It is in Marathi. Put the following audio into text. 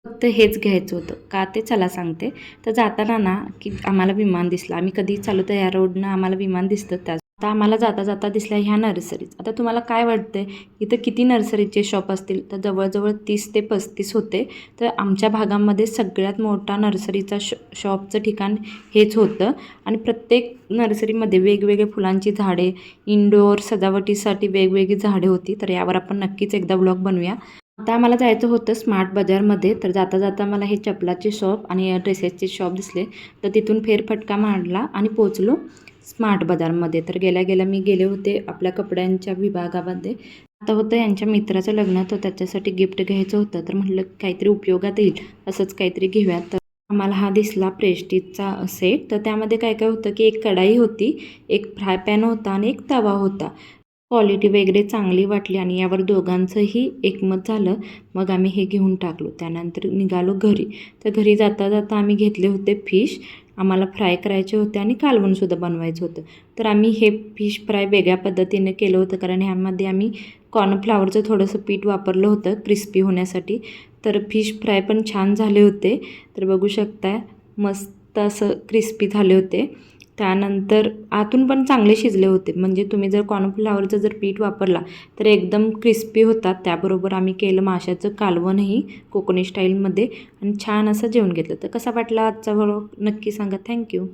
फक्त हेच घ्यायचं होतं. का ते चला सांगते. तर जाताना ना की आम्हाला विमान दिसलं. आम्ही कधी चालू तर या रोडनं आम्हाला विमान दिसतं त्याच. आता आम्हाला जाता जाता दिसल्या ह्या नर्सरीज. आता तुम्हाला काय वाटतंय इथं किती नर्सरीचे शॉप असतील? तर जवळजवळ 30 ते 35 होते. तर आमच्या भागामध्ये सगळ्यात मोठा नर्सरीचा शॉपचं ठिकाण हेच होतं आणि प्रत्येक नर्सरीमध्ये वेगवेगळे फुलांची झाडे, इनडोअर सजावटीसाठी वेगवेगळी झाडे होती. तर यावर आपण नक्कीच एकदा व्लॉग बनवूया. आता आम्हाला जायचं होतं स्मार्ट बाजारमध्ये. तर जाता जाता मला हे चपलाचे शॉप आणि ड्रेसेसचे शॉप दिसले. तर तिथून फेरफटका मारला आणि पोचलो स्मार्ट बाजारमध्ये. तर गेल्या गेल्या मी गेले होते आपल्या कपड्यांच्या विभागामध्ये. आता होतं यांच्या मित्राचं लग्न, तर त्याच्यासाठी गिफ्ट घ्यायचं होतं. तर म्हटलं काहीतरी उपयोगात येईल असंच काहीतरी घेऊयात. तर आम्हाला हा दिसला प्रेस्टिजचा सेट. तर त्यामध्ये काय काय होतं की एक कढाई होती, एक फ्राय पॅन होता आणि एक तवा होता. क्वालिटी वगैरे चांगली वाटली आणि यावर दोघांचंही एकमत झालं. मग आम्ही हे घेऊन टाकलो. त्यानंतर निघालो घरी. तर घरी जाता जाता आम्ही घेतले होते फिश. आम्हाला फ्राय करायचे होते आणि कालवणसुद्धा बनवायचं होतं. तर आम्ही हे फिश फ्राय वेगळ्या पद्धतीने केलं होतं, कारण ह्यामध्ये आम्ही कॉर्नफ्लॉवरचं थोडंसं पीठ वापरलं होतं क्रिस्पी होण्यासाठी. तर फिश फ्राय पण छान झाले होते. तर बघू शकता मस्त असं क्रिस्पी झाले होते. त्यानंतर आतून पण चांगले शिजले होते. म्हणजे तुम्ही जर कॉर्नफ्लॉवरचं जर पीठ वापरला तर एकदम क्रिस्पी होतात. त्याबरोबर आम्ही केलं माशाचं कालवणही कोकणी स्टाईलमध्ये आणि छान असं जेवण घेतलं. तर कसा वाटला आजचा व्लॉग नक्की सांगा. थँक्यू.